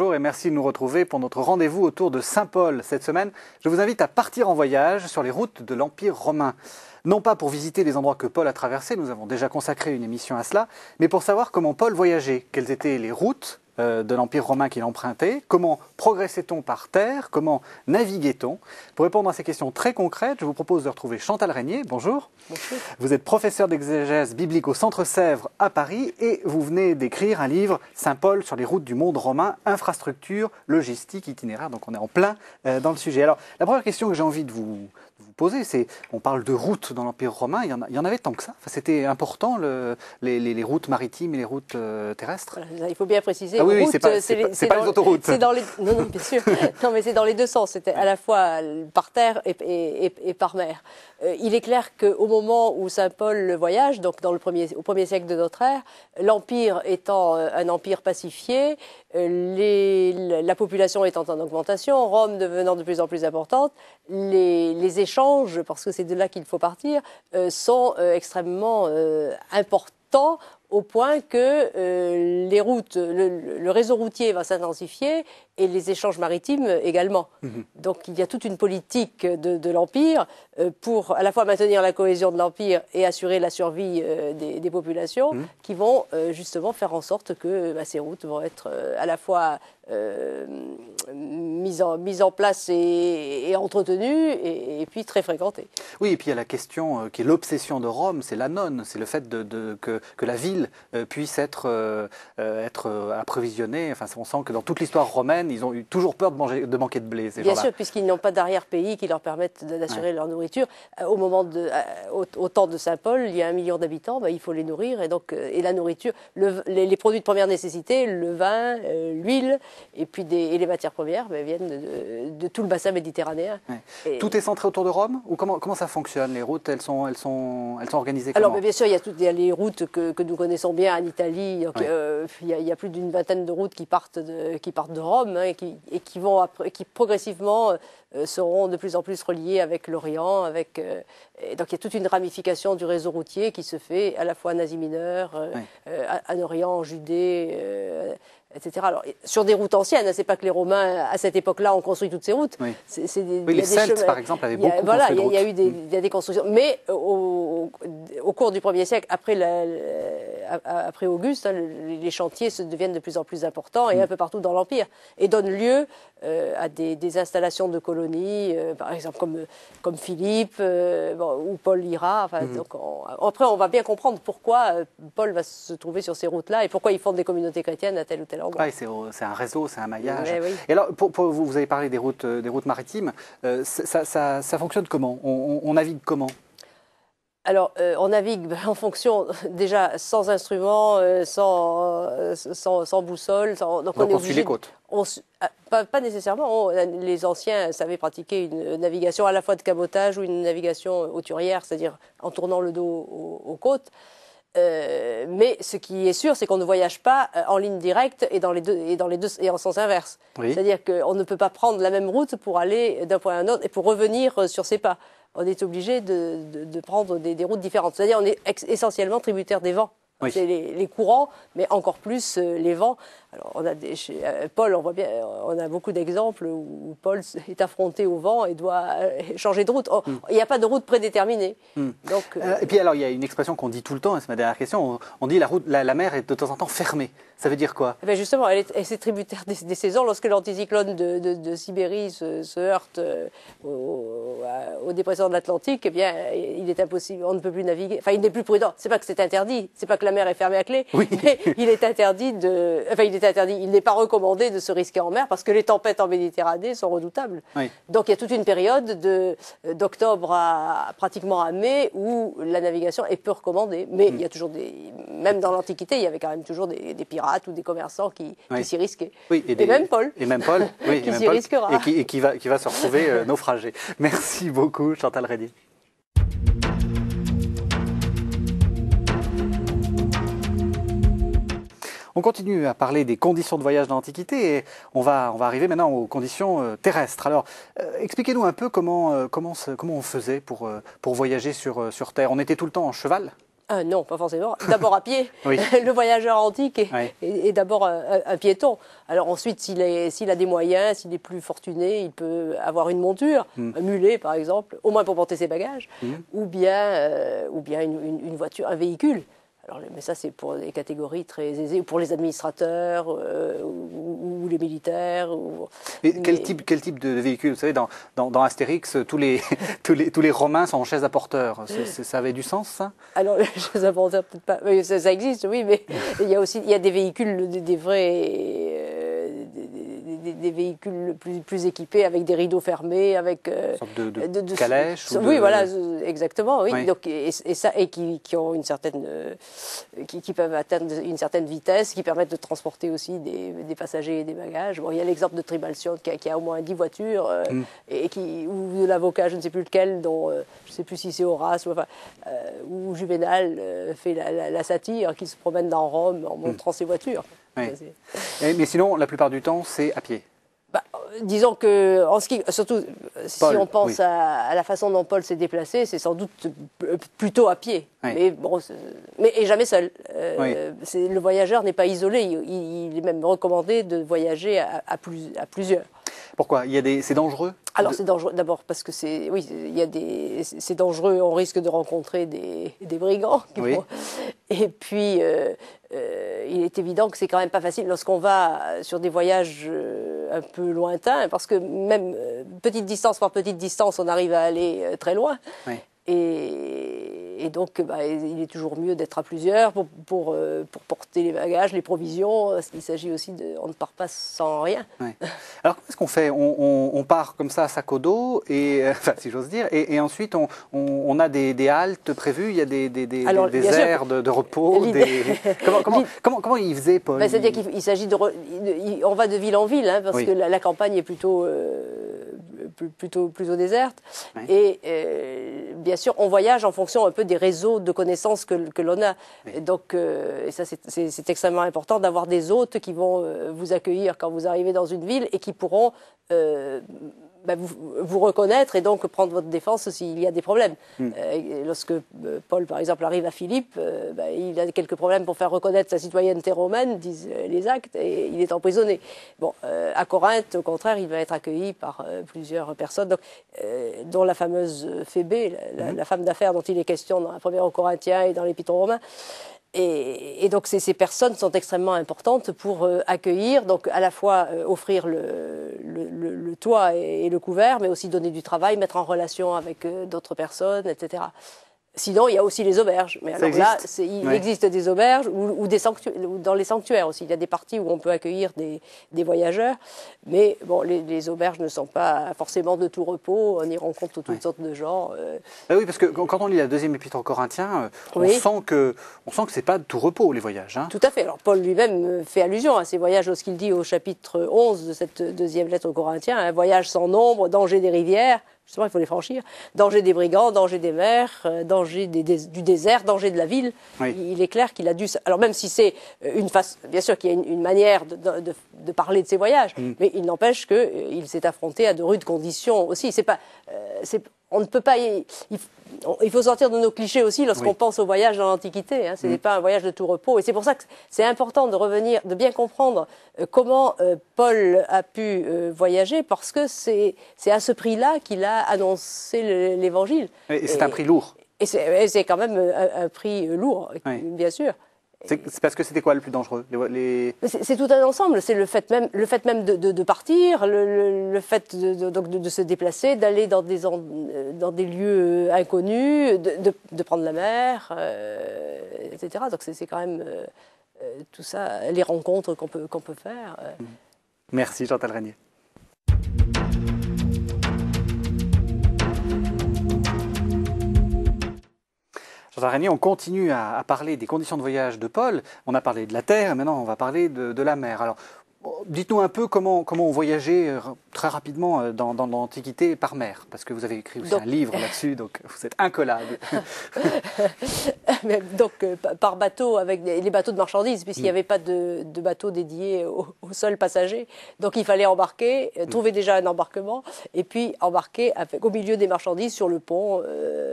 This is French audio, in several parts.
bonjour et merci de nous retrouver pour notre rendez-vous autour de Saint Paul. Cette semaine, je vous invite à partir en voyage sur les routes de l'Empire romain. Non pas pour visiter les endroits que Paul a traversés, nous avons déjà consacré une émission à cela, mais pour savoir comment Paul voyageait, quelles étaient les routes de l'Empire romain qu'il empruntait, comment progressait-on par terre, comment naviguait-on. Pour répondre à ces questions très concrètes, je vous propose de retrouver Chantal Régnier. Bonjour. Bonjour. Vous êtes professeur d'exégèse biblique au Centre Sèvres à Paris et vous venez d'écrire un livre, Saint Paul sur les routes du monde romain, infrastructure, logistique, itinéraire. Donc on est en plein dans le sujet. Alors la première question que j'ai envie de vous poser, c'est, on parle de routes dans l'Empire romain, il y en avait tant que ça. Enfin, c'était important, les routes maritimes et les routes terrestres. Voilà, il faut bien préciser. Ah oui, c'est pas les autoroutes. Non, bien sûr. Non, mais c'est dans les deux sens. C'était à la fois par terre et par mer. Il est clair qu'au moment où Saint Paul voyage, donc au premier siècle de notre ère, l'Empire étant un empire pacifié, la population étant en augmentation, Rome devenant de plus en plus importante, les échanges, parce que c'est de là qu'il faut partir, sont extrêmement importants au point que les routes, le réseau routier va s'intensifier et les échanges maritimes également. Donc il y a toute une politique de l'Empire pour à la fois maintenir la cohésion de l'Empire et assurer la survie des populations qui vont justement faire en sorte que ces routes vont être à la fois mises en place et entretenues et puis très fréquentées. Oui, et puis il y a la question qui est l'obsession de Rome, c'est l'annone, c'est le fait que la ville puisse être approvisionnée. Enfin, on sent que dans toute l'histoire romaine, ils ont eu toujours peur de manquer de blé, ces gens-là. Bien sûr, puisqu'ils n'ont pas d'arrière-pays qui leur permettent d'assurer leur nourriture. Au temps de Saint Paul, il y a 1 million d'habitants, il faut les nourrir. Et donc, et la nourriture, les produits de première nécessité, le vin, l'huile, et puis les matières premières viennent de tout le bassin méditerranéen. Ouais. Tout est centré autour de Rome? Ou comment ça fonctionne? Les routes, elles sont organisées comment? Alors, bien sûr, il y a les routes que nous connaissons bien en Italie. Donc, il y a plus d'une vingtaine de routes qui partent de Rome et qui progressivement seront de plus en plus reliées avec l'Orient. Donc il y a toute une ramification du réseau routier qui se fait à la fois en Asie mineure, en Orient, en Judée, etc. Alors, sur des routes anciennes, c'est pas que les Romains à cette époque-là ont construit toutes ces routes. Oui. Les Celtes, par exemple, avaient beaucoup construit de routes. Il y a des constructions. Mais au cours du 1er siècle, après Auguste, les chantiers deviennent de plus en plus importants et un peu partout dans l'Empire et donnent lieu à des installations de colonies, par exemple comme Philippe ou Paul ira. Enfin, donc après, on va bien comprendre pourquoi Paul va se trouver sur ces routes-là et pourquoi ils fondent des communautés chrétiennes à tel ou tel endroit. Oui, c'est un réseau, c'est un maillage. Oui. Et alors, vous avez parlé des routes maritimes. Ça fonctionne comment? On navigue comment? Alors, on navigue en fonction, déjà, sans instruments, sans boussole. Donc on suit les côtes? Pas nécessairement. Les anciens savaient pratiquer une navigation à la fois de cabotage ou une navigation hauturière, c'est-à-dire en tournant le dos aux côtes. Mais ce qui est sûr, c'est qu'on ne voyage pas en ligne directe et en sens inverse. Oui. C'est-à-dire qu'on ne peut pas prendre la même route pour aller d'un point à un autre et pour revenir sur ses pas. On est obligé de prendre des routes différentes. C'est-à-dire qu'on est essentiellement tributaire des vents. Oui. C'est les courants, mais encore plus les vents. Alors, chez Paul, on voit bien, on a beaucoup d'exemples où Paul est affronté au vent et doit changer de route. Il n'y a pas de route prédéterminée. Donc, et puis alors, il y a une expression qu'on dit tout le temps, et c'est ma dernière question, on dit la mer est de temps en temps fermée. Ça veut dire quoi? Justement, elle est tributaire des saisons. Lorsque l'anticyclone de Sibérie se heurte aux dépressions de l'Atlantique, il est impossible, on ne peut plus naviguer. Enfin, il n'est plus prudent. C'est pas que c'est interdit, c'est pas que la mer est fermée à clé, mais il est interdit il n'est pas recommandé de se risquer en mer parce que les tempêtes en Méditerranée sont redoutables. Oui. Donc il y a toute une période d'octobre pratiquement à mai où la navigation est peu recommandée. Mais il y a toujours même dans l'Antiquité, il y avait quand même toujours des pirates ou des commerçants qui s'y risquaient. Oui, et même Paul. Et même Paul, oui, qui s'y risquera. Et qui va se retrouver naufragé. Merci beaucoup, Chantal Régnier. On continue à parler des conditions de voyage dans l'Antiquité et on va arriver maintenant aux conditions terrestres. Alors, expliquez-nous un peu comment on faisait pour voyager sur Terre. On était tout le temps en cheval? Non, pas forcément. D'abord à pied. Oui. Le voyageur antique Oui. est d'abord un piéton. Alors ensuite, s'il a des moyens, s'il est plus fortuné, il peut avoir une monture, un mulet par exemple, au moins pour porter ses bagages, ou bien une voiture, un véhicule. Alors, mais ça, c'est pour des catégories très aisées, pour les administrateurs ou les militaires. Mais quel type de véhicule? Vous savez, dans Astérix, tous les Romains sont en chaise à porteur. Ça avait du sens, ça? Alors, les chaises à porteur, peut-être pas. Mais ça existe, oui, mais il y a des véhicules, des vrais. Des véhicules plus équipés avec des rideaux fermés, avec Une sorte de calèche oui, voilà, exactement, oui. Oui. Donc, et qui ont une certaine, qui peuvent atteindre une certaine vitesse, qui permettent de transporter aussi des passagers et des bagages. Bon, il y a l'exemple de Trimalcion qui a au moins 10 voitures ou de l'avocat, je ne sais plus lequel, dont je ne sais plus si c'est Horace ou Juvénal fait la satire, qui se promène dans Rome en montrant ses voitures. Oui. Mais sinon, la plupart du temps, c'est à pied. Disons que, surtout si Paul, on pense oui. à la façon dont Paul s'est déplacé, c'est sans doute plutôt à pied, Oui. mais bon, et jamais seul. Oui. Le voyageur n'est pas isolé, il est même recommandé de voyager à plusieurs. Pourquoi? C'est dangereux? Alors c'est dangereux d'abord parce que c'est dangereux, on risque de rencontrer des brigands. Oui. Et puis il est évident que c'est quand même pas facile lorsqu'on va sur des voyages un peu lointains, parce que même petite distance par petite distance, on arrive à aller très loin. Oui. Et donc, il est toujours mieux d'être à plusieurs pour porter les bagages, les provisions. Il s'agit aussi on ne part pas sans rien. Oui. Alors, qu'est-ce qu'on fait? On part comme ça à sac au dos, enfin, si j'ose dire, et ensuite on a des haltes prévues. Il y a des aires de repos. Comment il faisait, Paul? C'est-à-dire qu'il s'agit on va de ville en ville, hein, parce Oui. que la campagne est plutôt déserte. Oui. Et bien sûr, on voyage en fonction un peu des réseaux de connaissances que l'on a. Oui. Et donc, et ça, c'est extrêmement important d'avoir des hôtes qui vont vous accueillir quand vous arrivez dans une ville et qui pourront vous reconnaître et donc prendre votre défense s'il y a des problèmes. Lorsque Paul, par exemple, arrive à Philippe, il a quelques problèmes pour faire reconnaître sa citoyenneté romaine, disent les actes, et il est emprisonné. Bon, à Corinthe, au contraire, il va être accueilli par plusieurs personnes, donc, dont la fameuse Phébé, la femme d'affaires dont il est question dans la première aux Corinthiens et dans l'Épître aux Romains. Et donc ces personnes sont extrêmement importantes pour accueillir, donc à la fois offrir le toit et le couvert, mais aussi donner du travail, mettre en relation avec d'autres personnes, etc. Sinon, il y a aussi les auberges. Mais alors là, il existe des auberges ou dans les sanctuaires aussi. Il y a des parties où on peut accueillir des voyageurs. Mais bon, les auberges ne sont pas forcément de tout repos. On y rencontre toutes sortes de gens. Oui, parce que quand on lit la deuxième épître aux Corinthiens, on sent que c'est pas de tout repos, les voyages. Hein. Tout à fait. Alors Paul lui-même fait allusion à ces voyages lorsqu'il dit au chapitre 11 de cette deuxième lettre aux Corinthiens, un voyage sans nombre, danger des rivières. Justement, il faut les franchir. Danger des brigands, danger des mers, danger du désert, danger de la ville. Oui. Il est clair qu'il a dû... Alors même si c'est une face... Bien sûr qu'il y a une manière de parler de ses voyages, mais il n'empêche qu'il s'est affronté à de rudes conditions aussi. C'est pas... on ne peut pas... Il faut sortir de nos clichés aussi lorsqu'on pense au voyage dans l'Antiquité. Hein. Ce n'est pas un voyage de tout repos. Et c'est pour ça que c'est important de revenir, de bien comprendre comment Paul a pu voyager, parce que c'est à ce prix-là qu'il a annoncé l'Évangile. Et c'est un prix lourd. Et c'est quand même un prix lourd, bien sûr. C'est parce que c'était quoi le plus dangereux? C'est tout un ensemble. C'est le fait même de partir, le fait de se déplacer, d'aller dans des lieux inconnus, de prendre la mer, etc. Donc c'est quand même tout ça, les rencontres qu'on peut faire. Merci Chantal Régnier. Chantal Régnier, on continue à parler des conditions de voyage de Paul. On a parlé de la terre, et maintenant on va parler de la mer. Alors, Dites-nous un peu comment on voyageait très rapidement dans l'Antiquité par mer, parce que vous avez écrit aussi un livre là-dessus, donc vous êtes incollable. Donc par bateau, avec les bateaux de marchandises, puisqu'il n'y avait pas de bateau dédié au seul passager. Donc il fallait embarquer, trouver déjà un embarquement, et puis embarquer au milieu des marchandises sur le pont.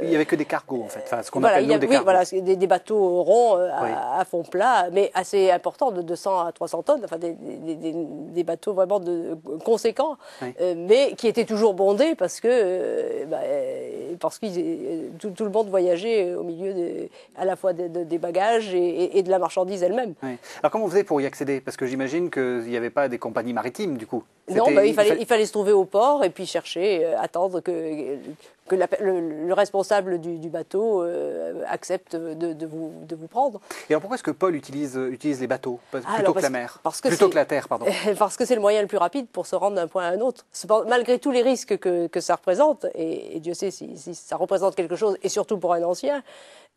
Il n'y avait que des cargos, en fait, enfin, ce qu'on appelle nous, des cargos. Oui, voilà, des bateaux ronds à fond plat, mais assez importants, de 200 à 300 tonnes, enfin des bateaux vraiment conséquents, mais qui étaient toujours bondés parce que tout le monde voyageait au milieu à la fois des bagages et de la marchandise elle-même. Oui. Alors comment vous faisiez pour y accéder? Parce que j'imagine qu'il n'y avait pas des compagnies maritimes du coup. Non, il fallait se trouver au port et puis chercher, attendre que le responsable du bateau accepte de vous prendre. Et alors pourquoi est-ce que Paul utilise les bateaux plutôt que la mer, plutôt que la terre, pardon? Parce que c'est le moyen le plus rapide pour se rendre d'un point à un autre. Malgré tous les risques que ça représente, et Dieu sait si ça représente quelque chose, et surtout pour un ancien,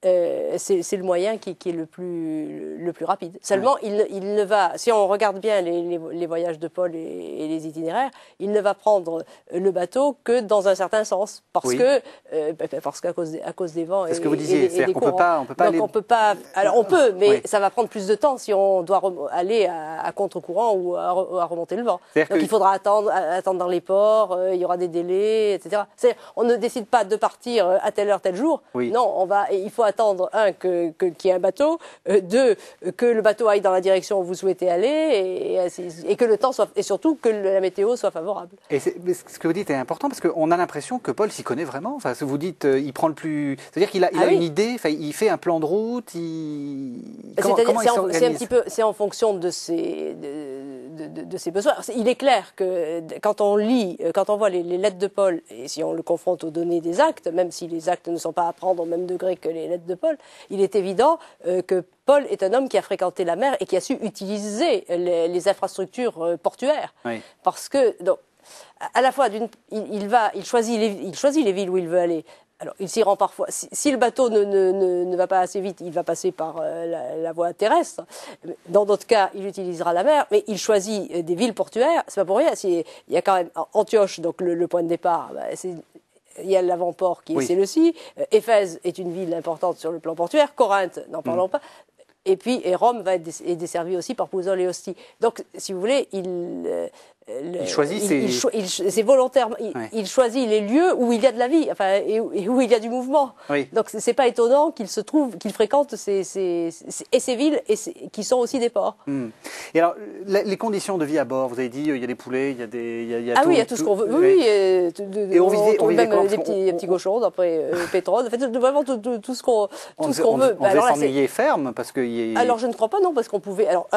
c'est le moyen qui est le plus rapide. Seulement, il ne va, si on regarde bien les voyages de Paul et les itinéraires, il ne va prendre le bateau que dans un certain sens, parce qu'à cause des vents. C'est ce que vous disiez, c'est-à-dire qu'on peut pas aller. On peut pas. Alors on peut, mais ça va prendre plus de temps si on doit aller à contre-courant ou à remonter le vent. Donc il faudra attendre dans les ports. Il y aura des délais, etc. On ne décide pas de partir à telle heure, tel jour. Non, il faut attendre, qu'il y ait un bateau, deux, que le bateau aille dans la direction où vous souhaitez aller, et que le temps soit, et surtout que la météo soit favorable. Et ce que vous dites est important parce qu'on a l'impression que Paul s'y connaît vraiment. Enfin, vous dites, il prend le plus, c'est-à-dire qu'il a une idée, enfin, il fait un plan de route. C'est en fonction de ses besoins. Il est clair que quand on voit les lettres de Paul, et si on le confronte aux données des actes, même si les actes ne sont pas à prendre au même degré que les lettres de Paul, il est évident que Paul est un homme qui a fréquenté la mer et qui a su utiliser les infrastructures portuaires. Parce que, donc, à la fois, il choisit les villes où il veut aller. Alors, il s'y rend parfois. Si le bateau ne va pas assez vite, il va passer par la voie terrestre. Dans d'autres cas, il utilisera la mer, mais il choisit des villes portuaires. C'est pas pour rien. Il y a quand même Antioche, donc le point de départ. Il y a l'avant-port qui est Séleucie. Éphèse est une ville importante sur le plan portuaire. Corinthe, n'en parlons pas. Et puis Rome est desservie aussi par Pouzole et Ostie. Donc, si vous voulez, il choisit c'est volontaire. Il choisit les lieux où il y a de la vie, enfin, et où il y a du mouvement. Donc, c'est pas étonnant qu'il fréquente ces villes qui sont aussi des ports. Et alors, les conditions de vie à bord, vous avez dit, il y a des poulets, il y a il y a tout ce qu'on veut. Oui. Et on visait même des petits cochons, d'après pétrole. En fait, vraiment tout ce qu'on veut. On devait s'ennuyer ferme parce que. Alors, je ne crois pas, non, parce qu'on pouvait. Alors,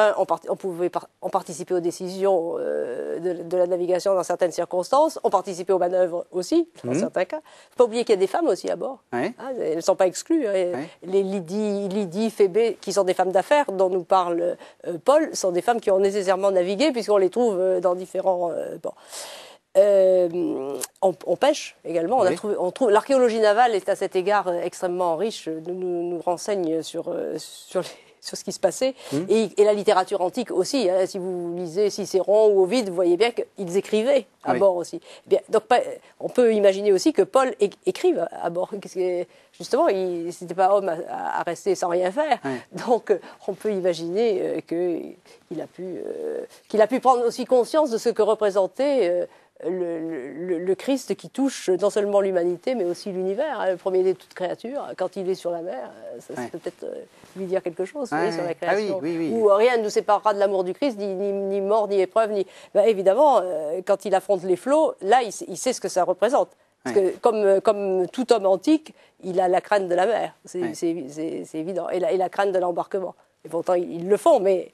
on participait aux décisions de la navigation dans certaines circonstances. On participait aux manœuvres aussi, dans certains cas. Il ne faut pas oublier qu'il y a des femmes aussi à bord. Elles ne sont pas exclues. Les Lydie, Phébé, qui sont des femmes d'affaires dont nous parle Paul, sont des femmes qui ont nécessairement navigué, puisqu'on les trouve dans différents ports. On pêche également. L'archéologie navale est à cet égard extrêmement riche. Nous renseigne sur ce qui se passait, et la littérature antique aussi. Si vous lisez Cicéron ou Ovide, vous voyez bien qu'ils écrivaient à bord aussi. Bien, donc, on peut imaginer aussi que Paul écrive à bord. Justement, il n'était pas homme à rester sans rien faire. Donc, on peut imaginer qu'il a pu prendre aussi conscience de ce que représentait le Christ qui touche non seulement l'humanité, mais aussi l'univers, le premier de toutes créatures. Quand il est sur la mer, ça peut peut-être lui dire quelque chose sur la création. Où rien ne nous séparera de l'amour du Christ, ni mort, ni épreuve, évidemment, quand il affronte les flots, là, il sait ce que ça représente. Parce que comme tout homme antique, il a la crainte de la mer, c'est évident, et la crainte de l'embarquement. Et pourtant, ils le font, mais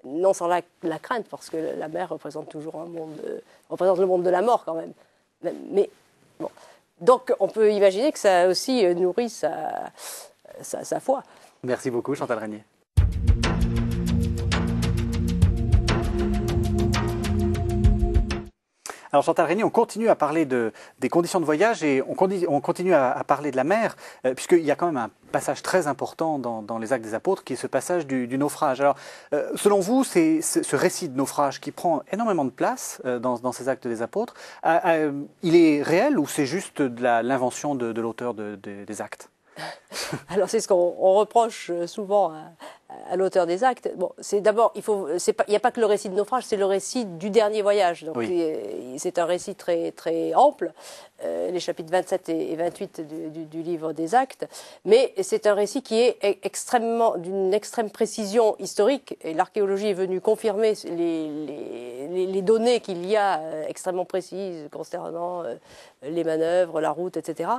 non sans la crainte, parce que la mer représente toujours représente le monde de la mort quand même. Mais bon. Donc on peut imaginer que ça aussi nourrit sa foi. Merci beaucoup, Chantal Régnier. Alors Chantal Régnier, on continue à parler des conditions de voyage et on continue à parler de la mer, puisqu'il y a quand même un passage très important dans les Actes des Apôtres, qui est ce passage du naufrage. Alors, selon vous, c'est ce récit de naufrage qui prend énormément de place dans ces Actes des Apôtres. Il est réel ou c'est juste de l'invention de l'auteur des Actes? Alors c'est ce qu'on reproche souvent à l'auteur des Actes. Bon, c'est d'abord, il n'y a pas que le récit de naufrage, c'est le récit du dernier voyage. Donc oui. C'est un récit très très ample, les chapitres 27 et 28 du livre des Actes. Mais c'est un récit qui est d'une extrême précision historique. Et l'archéologie est venue confirmer les données qu'il y a extrêmement précises concernant les manœuvres, la route, etc.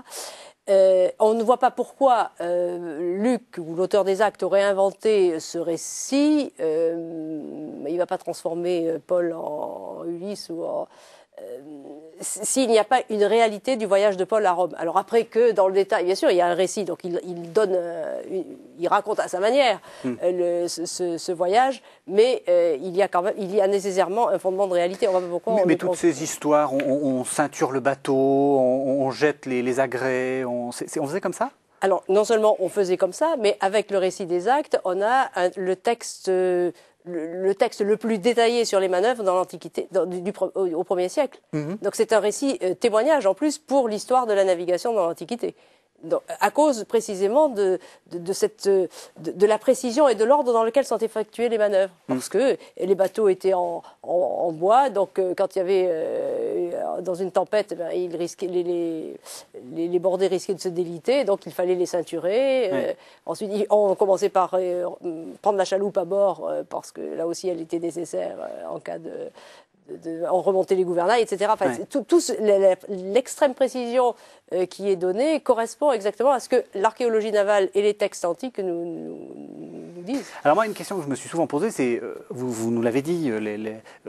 On ne voit pas pourquoi Luc, ou l'auteur des Actes, aurait inventé ce récit. Il ne va pas transformer Paul en Ulysse ou en... s'il n'y a pas une réalité du voyage de Paul à Rome. Alors après que, dans le détail, bien sûr, il y a un récit, donc il raconte à sa manière ce voyage, mais il y a nécessairement un fondement de réalité. On va voir pourquoi. Mais toutes ces histoires, on ceinture le bateau, on jette les agrès, on faisait comme ça? Alors, non seulement on faisait comme ça, mais avec le récit des Actes, on a le texte le plus détaillé sur les manœuvres dans l'Antiquité, au 1er siècle. Donc c'est un récit témoignage en plus pour l'histoire de la navigation dans l'Antiquité. Donc, à cause précisément de la précision et de l'ordre dans lequel sont effectuées les manœuvres. Parce que les bateaux étaient en bois, donc quand il y avait dans une tempête, les bordées risquaient de se déliter, donc il fallait les ceinturer. Ensuite, on commençait par prendre la chaloupe à bord, parce que là aussi elle était nécessaire en cas on remontait les gouvernails, etc. Enfin, l'extrême précision qui est donnée correspond exactement à ce que l'archéologie navale et les textes antiques nous disent. Alors moi, une question que je me suis souvent posée, c'est, vous nous l'avez dit,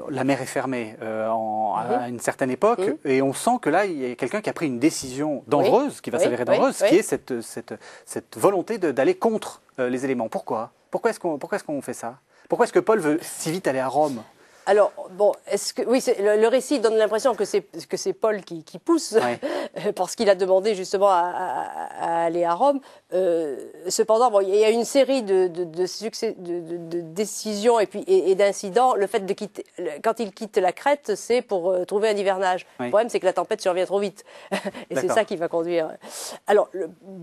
la mer est fermée à une certaine époque, et on sent que là, il y a quelqu'un qui a pris une décision dangereuse, qui va s'avérer dangereuse, qui est cette volonté d'aller contre les éléments. Pourquoi est-ce qu'on fait ça? Pourquoi est-ce que Paul veut si vite aller à Rome? Alors, bon, le récit donne l'impression que c'est Paul qui pousse, parce qu'il a demandé justement à aller à Rome. Cependant, bon, il y a une série de décisions et d'incidents. Le fait de quitter, quand il quitte la Crète, c'est pour trouver un hivernage. Le problème, c'est que la tempête survient trop vite. Et c'est ça qui va conduire. Alors,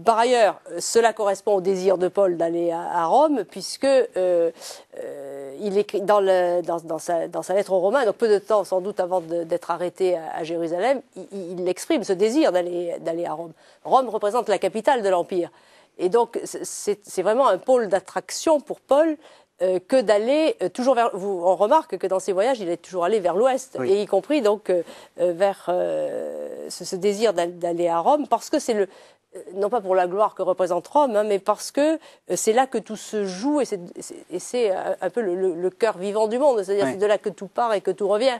par ailleurs, cela correspond au désir de Paul d'aller à Rome, puisque il écrit dans sa lettre aux Romains, donc peu de temps sans doute avant d'être arrêté à Jérusalem, il exprime ce désir d'aller à Rome. Rome représente la capitale de l'Empire. Et donc c'est vraiment un pôle d'attraction pour Paul que d'aller toujours vers... On remarque que dans ses voyages, il est toujours allé vers l'ouest, et y compris donc vers ce désir d'aller à Rome, parce que c'est non pas pour la gloire que représente Rome, mais parce que c'est là que tout se joue, et c'est un peu le cœur vivant du monde, c'est-à-dire c'est de là que tout part et que tout revient.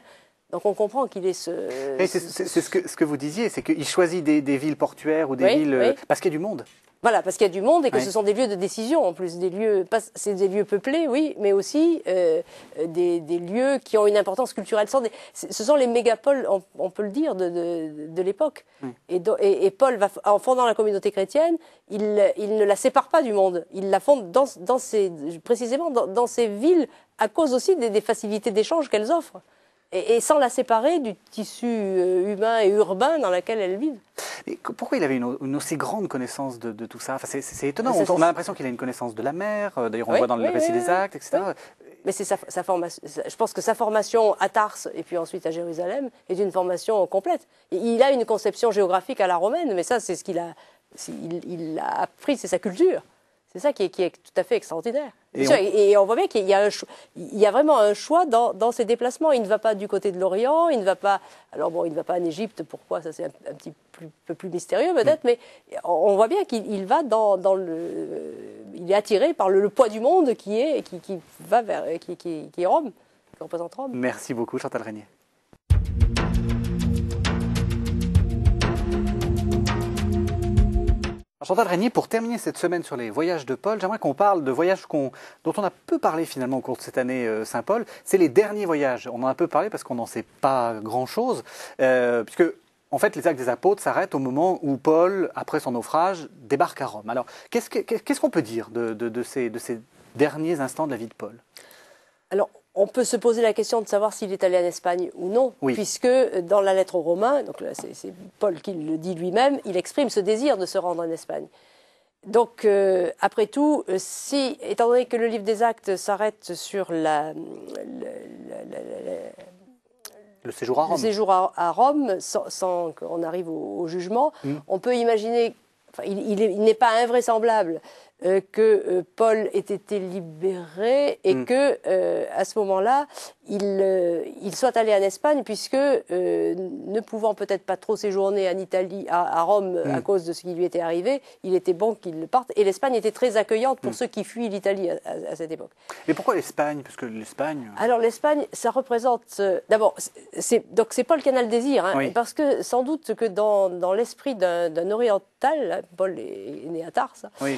Donc on comprend qu'il est c'est ce que vous disiez, c'est qu'il choisit des villes portuaires ou des villes... parce qu'il y a du monde. Voilà, parce qu'il y a du monde et que ce sont des lieux de décision en plus, c'est des lieux peuplés, oui, mais aussi des lieux qui ont une importance culturelle. Ce sont les mégapoles, on peut le dire, de l'époque. Et Paul, en fondant la communauté chrétienne, il ne la sépare pas du monde. Il la fonde précisément dans ces villes à cause aussi des facilités d'échange qu'elles offrent. Et sans la séparer du tissu humain et urbain dans lequel elles vivent. Et pourquoi il avait une aussi grande connaissance de tout ça? Enfin, c'est étonnant, on a l'impression qu'il a une connaissance de la mer, d'ailleurs on le voit dans le récit des Actes, etc. Mais c'est sa formation. Je pense que sa formation à Tarse et puis ensuite à Jérusalem est une formation complète. Il a une conception géographique à la romaine, mais ça c'est ce qu'il a appris, c'est sa culture. C'est ça qui est tout à fait extraordinaire. Et on voit bien qu'il y a vraiment un choix dans ses déplacements. Il ne va pas du côté de l'Orient, il ne va pas en Égypte. Pourquoi? Ça c'est un petit peu plus mystérieux peut-être, mais on voit bien qu'il va il est attiré par le poids du monde qui est Rome, qui représente Rome. Merci beaucoup Chantal Régnier. Chantal Régnier, pour terminer cette semaine sur les voyages de Paul, j'aimerais qu'on parle de voyages dont on a peu parlé finalement au cours de cette année Saint-Paul. C'est les derniers voyages. On en a peu parlé parce qu'on n'en sait pas grand-chose, puisque en fait les actes des apôtres s'arrêtent au moment où Paul, après son naufrage, débarque à Rome. Alors qu'est-ce qu'on peut dire de ces derniers instants de la vie de Paul? Alors, on peut se poser la question de savoir s'il est allé en Espagne ou non, oui. puisque dans la lettre aux Romains, donc là c'est Paul qui le dit lui-même, il exprime ce désir de se rendre en Espagne. Donc, après tout, étant donné que le livre des Actes s'arrête sur le séjour à Rome, sans qu'on arrive au jugement, on peut imaginer, enfin, il n'est pas invraisemblable que Paul ait été libéré et que à ce moment-là, il soit allé en Espagne, puisque ne pouvant peut-être pas trop séjourner en Italie, à Rome, à cause de ce qui lui était arrivé, il était bon qu'il parte. Et l'Espagne était très accueillante pour ceux qui fuient l'Italie à cette époque. Mais pourquoi l'Espagne? Parce que l'Espagne... Alors l'Espagne, ça représente... D'abord, c'est Paul qui en a le désir, hein, oui. Parce que sans doute que dans l'esprit d'un oriental, Paul est né à Tarse, oui.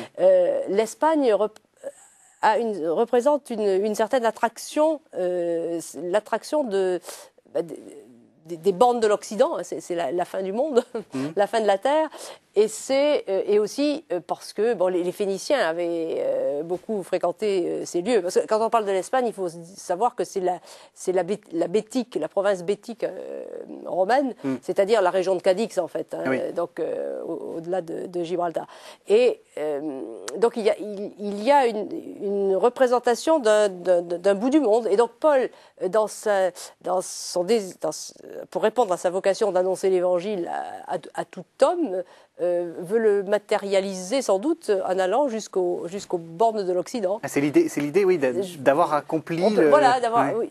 L'Espagne représente une certaine attraction, l'attraction des bandes de l'Occident, c'est la fin du monde, la fin de la Terre, et aussi parce que les Phéniciens avaient beaucoup fréquenté ces lieux. Parce que quand on parle de l'Espagne, il faut savoir que c'est la Bétique, la province bétique romaine, c'est-à-dire la région de Cadix en fait, hein, oui. Donc au-delà de Gibraltar. Et donc il y a une représentation d'un bout du monde. Et donc Paul, pour répondre à sa vocation d'annoncer l'Évangile à tout homme, veut le matérialiser sans doute en allant jusqu'aux bornes de l'Occident. Ah, c'est l'idée, oui, d'avoir accompli. Voilà, oui.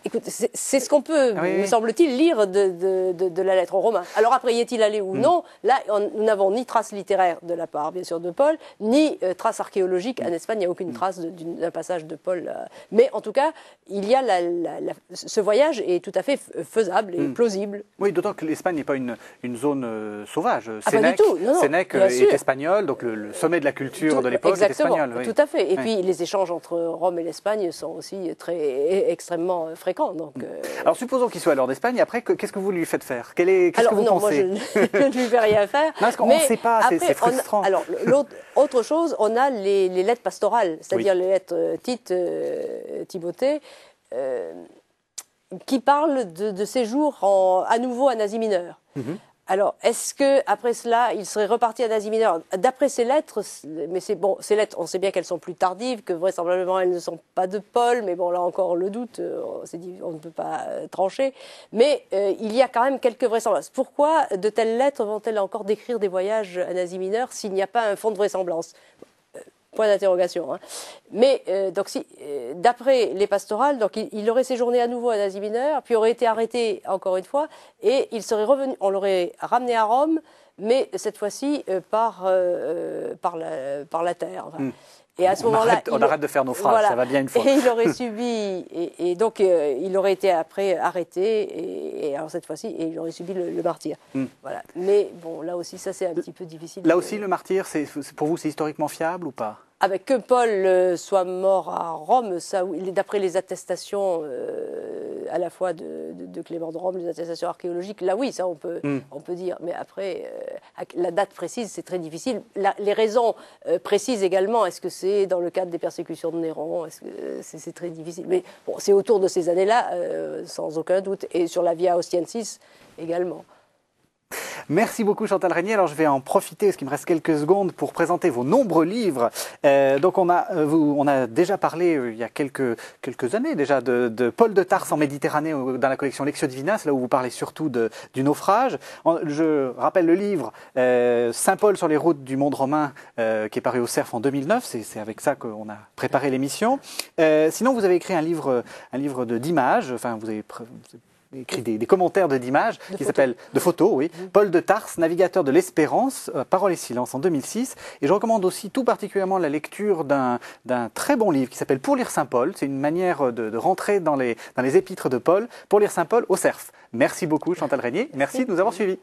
Écoute, c'est ce qu'on peut, me semble-t-il, lire de la lettre aux Romains. Alors après, y est-il allé ou non? Là, nous n'avons ni trace littéraire de la part, bien sûr, de Paul, ni trace archéologique. En Espagne, il n'y a aucune trace d'un passage de Paul. Mais en tout cas, il y a ce voyage est tout à fait faisable et plausible. Oui, d'autant que l'Espagne n'est pas une zone sauvage. Pas du tout. Sénèque est espagnol, donc le sommet de la culture de l'époque est espagnol. Oui. Tout à fait. Et puis les échanges entre Rome et l'Espagne sont aussi extrêmement fréquents. Donc, Alors supposons qu'il soit allé en Espagne, après, qu'est-ce que vous lui faites faire? Qu'est-ce que vous pensez? Moi je ne lui fais rien faire. Non, parce qu'on ne sait pas, c'est frustrant. Alors, autre chose, on a les lettres pastorales, c'est-à-dire les lettres Tite, Timothée, qui parlent de séjour à nouveau en Asie mineure. Alors, est-ce qu'après cela, il serait reparti en Asie mineure? D'après ces lettres, mais ces lettres, on sait bien qu'elles sont plus tardives, que vraisemblablement elles ne sont pas de Paul, mais bon, là encore le doute, on ne peut pas trancher. Mais il y a quand même quelques vraisemblances. Pourquoi de telles lettres vont-elles encore décrire des voyages en Asie mineure s'il n'y a pas un fond de vraisemblance? Point d'interrogation. Hein. Mais donc, d'après les pastorales, donc il aurait séjourné à nouveau en Asie mineure, puis aurait été arrêté encore une fois, et il serait revenu. On l'aurait ramené à Rome, mais cette fois-ci par la terre. Enfin. Et à ce moment-là, on arrête de faire nos phrases, ça va bien une fois. Et il aurait subi, et donc il aurait été après arrêté, et alors cette fois-ci, il aurait subi le martyre. Voilà. Mais bon, là aussi, ça c'est un petit peu difficile. Là aussi, le martyre, pour vous, c'est historiquement fiable ou pas? Avec que Paul soit mort à Rome, ça, d'après les attestations à la fois de Clément de Rome, les attestations archéologiques, là oui, ça on peut dire. Mais après, la date précise, c'est très difficile. Les raisons précises également, est-ce que c'est dans le cadre des persécutions de Néron? C'est très difficile. Mais bon, c'est autour de ces années-là, sans aucun doute. Et sur la Via Ostiensis également. Merci beaucoup Chantal Régnier. Alors je vais en profiter, parce qu'il me reste quelques secondes, pour présenter vos nombreux livres. Donc on a déjà parlé il y a quelques années déjà de Paul de Tarse en Méditerranée dans la collection Lectio Divina, c'est là où vous parlez surtout du naufrage. Je rappelle le livre Saint-Paul sur les routes du monde romain qui est paru au Cerf en 2009. C'est avec ça qu'on a préparé l'émission. Sinon vous avez écrit un livre d'images, enfin vous avez écrit des commentaires d'images qui s'appellent de photos, oui. Paul de Tarse, navigateur de l'Espérance, Parole et silence en 2006. Et je recommande aussi tout particulièrement la lecture d'un très bon livre qui s'appelle Pour lire Saint Paul. C'est une manière de rentrer dans les épîtres de Paul. Pour lire Saint Paul au Cerf. Merci beaucoup Chantal Régnier. Merci de nous avoir suivis.